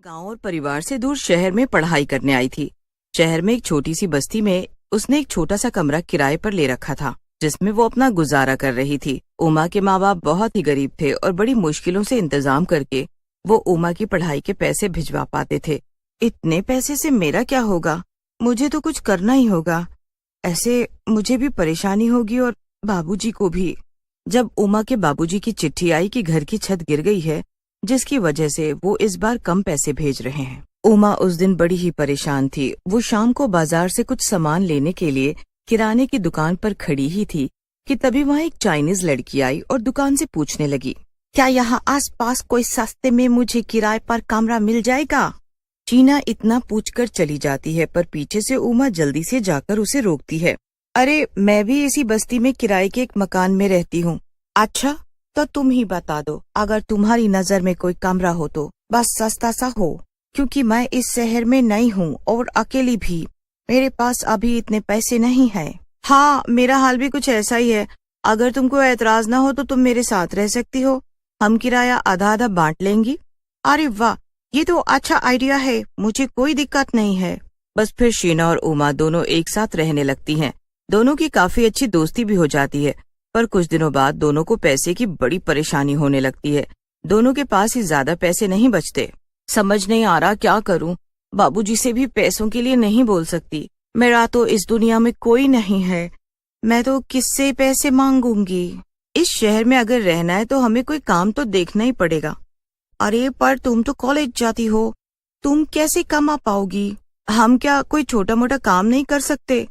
गांव और परिवार से दूर शहर में पढ़ाई करने आई थी। शहर में एक छोटी सी बस्ती में उसने एक छोटा सा कमरा किराए पर ले रखा था, जिसमें वो अपना गुजारा कर रही थी। उमा के माँ बाप बहुत ही गरीब थे और बड़ी मुश्किलों से इंतजाम करके वो उमा की पढ़ाई के पैसे भिजवा पाते थे। इतने पैसे से मेरा क्या होगा, मुझे तो कुछ करना ही होगा, ऐसे मुझे भी परेशानी होगी और बाबूजी को भी। जब उमा के बाबूजी की चिट्ठी आई कि घर की छत गिर गई है, जिसकी वजह से वो इस बार कम पैसे भेज रहे हैं। उमा उस दिन बड़ी ही परेशान थी। वो शाम को बाजार से कुछ सामान लेने के लिए किराने की दुकान पर खड़ी ही थी कि तभी वहाँ एक चाइनीज लड़की आई और दुकान से पूछने लगी, क्या यहाँ आसपास कोई सस्ते में मुझे किराए पर कमरा मिल जाएगा? शीना इतना पूछकर चली जाती है, पर पीछे से उमा जल्दी से जाकर उसे रोकती है। अरे, मैं भी इसी बस्ती में किराए के एक मकान में रहती हूँ। अच्छा, तो तुम ही बता दो, अगर तुम्हारी नजर में कोई कमरा हो तो बस सस्ता सा हो, क्योंकि मैं इस शहर में नई हूँ और अकेली भी। मेरे पास अभी इतने पैसे नहीं है। हाँ, मेरा हाल भी कुछ ऐसा ही है। अगर तुमको ऐतराज ना हो तो तुम मेरे साथ रह सकती हो, हम किराया आधा आधा बांट लेंगी। अरे वाह, ये तो अच्छा आइडिया है, मुझे कोई दिक्कत नहीं है। बस फिर शीना और उमा दोनों एक साथ रहने लगती हैं। दोनों की काफी अच्छी दोस्ती भी हो जाती है, पर कुछ दिनों बाद दोनों को पैसे की बड़ी परेशानी होने लगती है। दोनों के पास ही ज्यादा पैसे नहीं बचते। समझ नहीं आ रहा क्या करूं, बाबूजी से भी पैसों के लिए नहीं बोल सकती। मेरा तो इस दुनिया में कोई नहीं है, मैं तो किससे पैसे मांगूंगी? इस शहर में अगर रहना है तो हमें कोई काम तो देखना ही पड़ेगा। अरे, पर तुम तो कॉलेज जाती हो, तुम कैसे कमा पाओगी? हम क्या कोई छोटा मोटा काम नहीं कर सकते?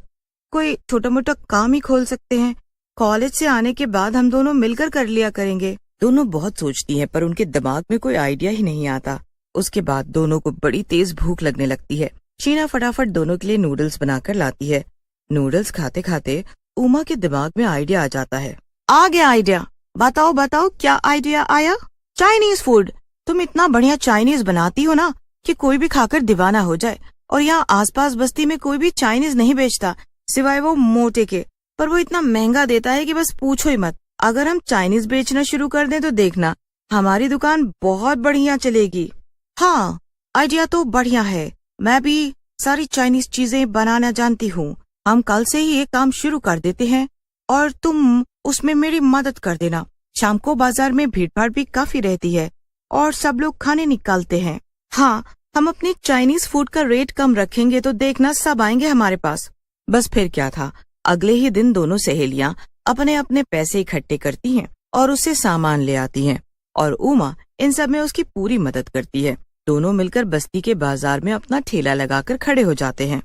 कोई छोटा मोटा काम ही खोल सकते हैं। कॉलेज से आने के बाद हम दोनों मिलकर कर लिया करेंगे। दोनों बहुत सोचती हैं, पर उनके दिमाग में कोई आइडिया ही नहीं आता। उसके बाद दोनों को बड़ी तेज भूख लगने लगती है। शीना फटाफट दोनों के लिए नूडल्स बनाकर लाती है। नूडल्स खाते खाते उमा के दिमाग में आइडिया आ जाता है। आ गया आइडिया, बताओ बताओ क्या आइडिया आया? Chinese food. तुम इतना बढ़िया चाइनीज बनाती हो ना कि कोई भी खाकर दीवाना हो जाए। और यहाँ आसपास बस्ती में कोई भी चाइनीज नहीं बेचता सिवाय वो मोटे के, पर वो इतना महंगा देता है कि बस पूछो ही मत। अगर हम चाइनीज बेचना शुरू कर दें तो देखना, हमारी दुकान बहुत बढ़िया चलेगी। हाँ, आइडिया तो बढ़िया है, मैं भी सारी चाइनीज चीजें बनाना जानती हूँ। हम कल से ही ये काम शुरू कर देते हैं और तुम उसमें मेरी मदद कर देना। शाम को बाजार में भीड़ भाड़ भी काफी रहती है और सब लोग खाने निकालते हैं। हाँ, हम अपनी चाइनीज फूड का रेट कम रखेंगे तो देखना सब आएंगे हमारे पास। बस फिर क्या था, अगले ही दिन दोनों सहेलियां अपने अपने पैसे इकट्ठे करती हैं और उससे सामान ले आती हैं, और उमा इन सब में उसकी पूरी मदद करती है। दोनों मिलकर बस्ती के बाजार में अपना ठेला लगाकर खड़े हो जाते हैं।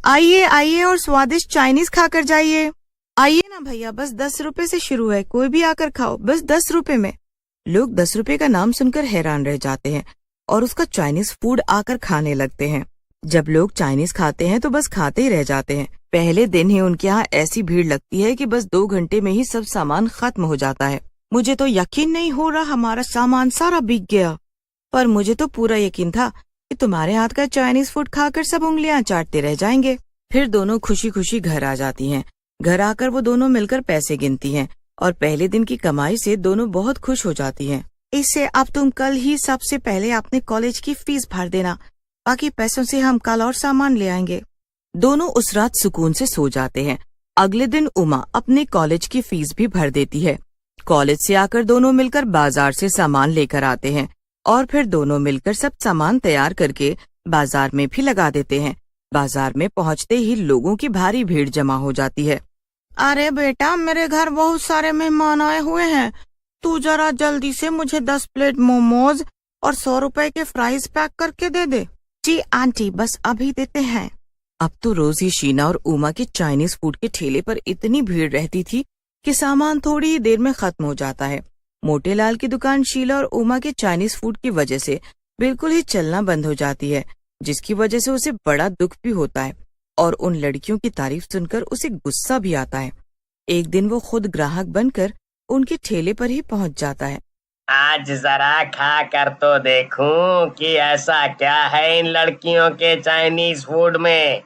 आइए आइए और स्वादिष्ट चाइनीज खाकर जाइए। आइए ना भैया, बस 10 रुपए से शुरू है, कोई भी आकर खाओ, बस 10 रुपए में। लोग 10 रुपए का नाम सुनकर हैरान रह जाते हैं और उसका चाइनीज फूड आकर खाने लगते हैं। जब लोग चाइनीज खाते हैं तो बस खाते ही रह जाते हैं। पहले दिन ही उनके यहाँ ऐसी भीड़ लगती है कि बस 2 घंटे में ही सब सामान खत्म हो जाता है। मुझे तो यकीन नहीं हो रहा हमारा सामान सारा बिक गया, पर मुझे तो पूरा यकीन था कि तुम्हारे हाथ का चाइनीज फूड खाकर सब उंगलियां चाटते रह जाएंगे। फिर दोनों खुशी खुशी घर आ जाती हैं। घर आकर वो दोनों मिलकर पैसे गिनती हैं और पहले दिन की कमाई से दोनों बहुत खुश हो जाती हैं। इससे अब तुम कल ही सबसे पहले अपने कॉलेज की फीस भर देना, बाकी पैसों से हम कल और सामान ले आएंगे। दोनों उस रात सुकून से सो जाते हैं। अगले दिन उमा अपने कॉलेज की फीस भी भर देती है। कॉलेज से आकर दोनों मिलकर बाजार से सामान लेकर आते हैं और फिर दोनों मिलकर सब सामान तैयार करके बाजार में भी लगा देते हैं। बाजार में पहुंचते ही लोगों की भारी भीड़ जमा हो जाती है। अरे बेटा, मेरे घर बहुत सारे मेहमान आए हुए हैं, तू जरा जल्दी से मुझे 10 प्लेट मोमोज और 100 रुपए के फ्राइज पैक करके दे दे। जी आंटी, बस अभी देते हैं। अब तो रोज ही शीना और उमा के चाइनीज फूड के ठेले पर इतनी भीड़ रहती थी कि सामान थोड़ी ही देर में खत्म हो जाता है। मोटेलाल की दुकान शीला और उमा के चाइनीज फूड की वजह से बिल्कुल ही चलना बंद हो जाती है, जिसकी वजह से उसे बड़ा दुख भी होता है और उन लड़कियों की तारीफ सुनकर उसे गुस्सा भी आता है। एक दिन वो खुद ग्राहक बनकर उनके ठेले पर ही पहुंच जाता है। आज जरा खा कर तो देखूं कि ऐसा क्या है इन लड़कियों के चाइनीज फूड में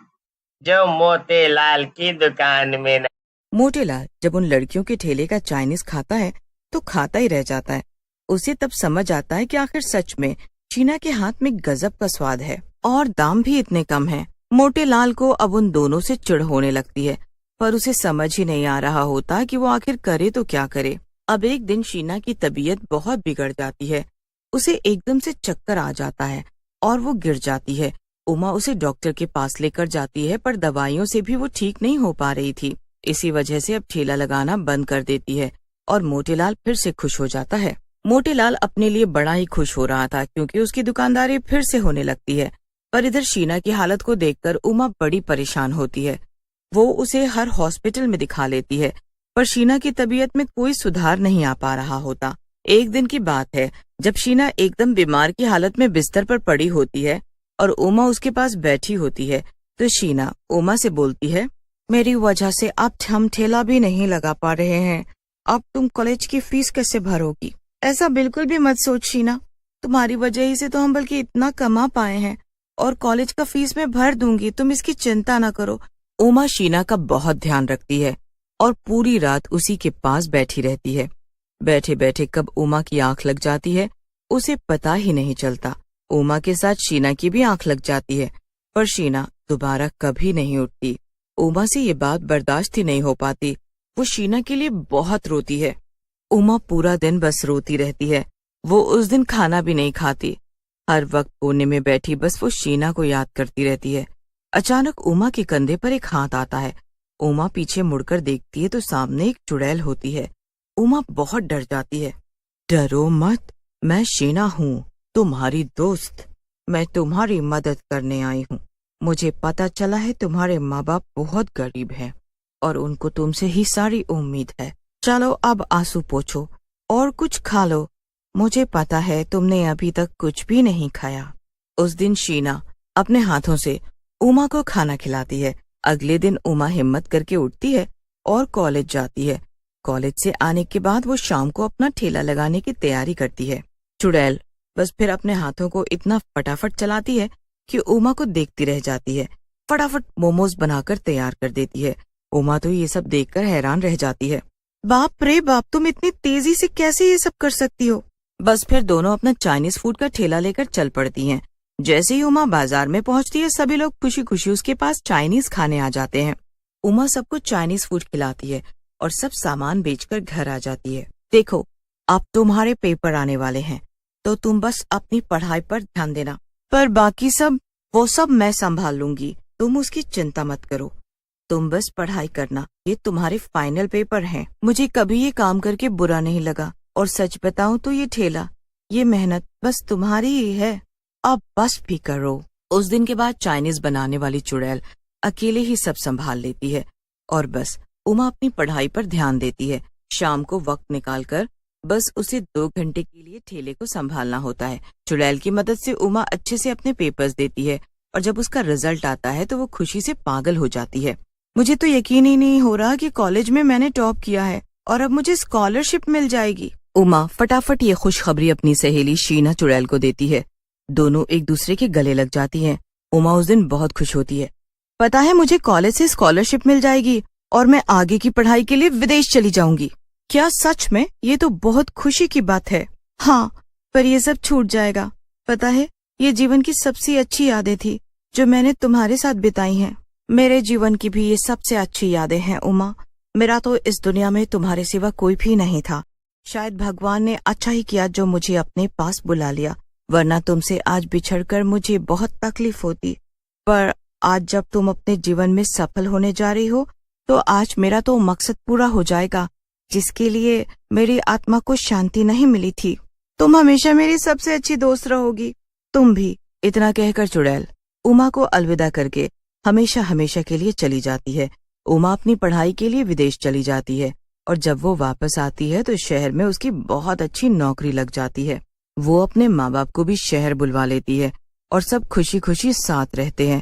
जो मोतीलाल की दुकान में नहीं। मोटेलाल जब उन लड़कियों के ठेले का चाइनीज खाता है तो खाता ही रह जाता है। उसे तब समझ आता है कि आखिर सच में शीना के हाथ में गजब का स्वाद है और दाम भी इतने कम है। मोटे लाल को अब उन दोनों से चिढ़ होने लगती है, पर उसे समझ ही नहीं आ रहा होता कि वो आखिर करे तो क्या करे। अब एक दिन शीना की तबीयत बहुत बिगड़ जाती है। उसे एकदम से चक्कर आ जाता है और वो गिर जाती है। उमा उसे डॉक्टर के पास लेकर जाती है, पर दवाइयों से भी वो ठीक नहीं हो पा रही थी। इसी वजह से अब ठेला लगाना बंद कर देती है और मोटेलाल फिर से खुश हो जाता है। मोटेलाल अपने लिए बड़ा ही खुश हो रहा था, क्योंकि उसकी दुकानदारी फिर से होने लगती है। पर इधर शीना की हालत को देखकर उमा बड़ी परेशान होती है। वो उसे हर हॉस्पिटल में दिखा लेती है, पर शीना की तबीयत में कोई सुधार नहीं आ पा रहा होता। एक दिन की बात है, जब शीना एकदम बीमार की हालत में बिस्तर पर पड़ी होती है और उमा उसके पास बैठी होती है, तो शीना उमा से बोलती है, मेरी वजह से अब हम ठेला भी नहीं लगा पा रहे हैं। अब तुम कॉलेज की फीस कैसे भरोगी? ऐसा बिल्कुल भी मत सोच शीना, तुम्हारी वजह ही से तो हम बल्कि इतना कमा पाए हैं, और कॉलेज का फीस मैं भर दूंगी, तुम इसकी चिंता न करो। उमा शीना का बहुत ध्यान रखती है और पूरी रात उसी के पास बैठी रहती है। बैठे बैठे कब उमा की आंख लग जाती है उसे पता ही नहीं चलता। उमा के साथ शीना की भी आंख लग जाती है, पर शीना दोबारा कभी नहीं उठती। उमा से ये बात बर्दाश्त ही नहीं हो पाती। वो शीना के लिए बहुत रोती है। उमा पूरा दिन बस रोती रहती है। वो उस दिन खाना भी नहीं खाती। हर वक्त कोने में बैठी बस वो शीना को याद करती रहती है। अचानक उमा के कंधे पर एक हाथ आता है। उमा पीछे मुड़कर देखती है तो सामने एक चुड़ैल होती है। उमा बहुत डर जाती है। डरो मत, मैं शीना हूँ, तुम्हारी दोस्त। मैं तुम्हारी मदद करने आई हूँ। मुझे पता चला है तुम्हारे माँ बाप बहुत गरीब हैं और उनको तुमसे ही सारी उम्मीद है। चलो अब आंसू पोंछो और कुछ खा लो। मुझे पता है तुमने अभी तक कुछ भी नहीं खाया। उस दिन शीना अपने हाथों से उमा को खाना खिलाती है। अगले दिन उमा हिम्मत करके उठती है और कॉलेज जाती है। कॉलेज से आने के बाद वो शाम को अपना ठेला लगाने की तैयारी करती है। चुड़ैल बस फिर अपने हाथों को इतना फटाफट चलाती है कि उमा को देखती रह जाती है। फटाफट मोमोज बनाकर तैयार कर देती है। उमा तो ये सब देखकर हैरान रह जाती है। बाप रे बाप, तुम इतनी तेजी से कैसे ये सब कर सकती हो? बस फिर दोनों अपना चाइनीज फूड का ठेला लेकर चल पड़ती हैं। जैसे ही उमा बाजार में पहुंचती है, सभी लोग खुशी खुशी उसके पास चाइनीज खाने आ जाते हैं। उमा सबको चाइनीज फूड खिलाती है और सब सामान बेचकर घर आ जाती है। देखो, अब तुम्हारे पेपर आने वाले हैं, तो तुम बस अपनी पढ़ाई पर ध्यान देना, पर बाकी वो सब मैं संभाल लूंगी। तुम उसकी चिंता मत करो, तुम बस पढ़ाई करना। ये तुम्हारे फाइनल पेपर हैं। मुझे कभी ये काम करके बुरा नहीं लगा, और सच बताऊं तो ये ठेला, ये मेहनत बस तुम्हारी ही है। अब बस भी करो। उस दिन के बाद चाइनीज बनाने वाली चुड़ैल अकेले ही सब संभाल लेती है और बस उमा अपनी पढ़ाई पर ध्यान देती है। शाम को वक्त निकालकर बस उसे 2 घंटे के लिए ठेले को संभालना होता है। चुड़ैल की मदद से उमा अच्छे से अपने पेपर्स देती है और जब उसका रिजल्ट आता है तो वो खुशी से पागल हो जाती है। मुझे तो यकीन ही नहीं हो रहा कि कॉलेज में मैंने टॉप किया है और अब मुझे स्कॉलरशिप मिल जाएगी। उमा फटाफट ये खुशखबरी अपनी सहेली शीना चुड़ैल को देती है। दोनों एक दूसरे के गले लग जाती हैं। उमा उस दिन बहुत खुश होती है। पता है, मुझे कॉलेज से स्कॉलरशिप मिल जाएगी और मैं आगे की पढ़ाई के लिए विदेश चली जाऊंगी। क्या सच में? ये तो बहुत खुशी की बात है। हाँ, पर ये सब छूट जाएगा। पता है, ये जीवन की सबसे अच्छी यादें थी जो मैंने तुम्हारे साथ बिताई हैं। मेरे जीवन की भी ये सबसे अच्छी यादें हैं उमा। मेरा तो इस दुनिया में तुम्हारे सिवा कोई भी नहीं था। शायद भगवान ने अच्छा ही किया जो मुझे अपने पास बुला लिया, वरना तुमसे आज बिछड़कर मुझे बहुत तकलीफ होती। पर आज जब तुम अपने जीवन में सफल होने जा रही हो, तो आज मेरा तो मकसद पूरा हो जाएगा जिसके लिए मेरी आत्मा को शांति नहीं मिली थी। तुम हमेशा मेरी सबसे अच्छी दोस्त रहोगी। तुम भी। इतना कहकर चुड़ैल उमा को अलविदा करके हमेशा हमेशा के लिए चली जाती है। उमा अपनी पढ़ाई के लिए विदेश चली जाती है और जब वो वापस आती है तो शहर में उसकी बहुत अच्छी नौकरी लग जाती है। वो अपने माँ बाप को भी शहर बुलवा लेती है और सब खुशी खुशी साथ रहते हैं।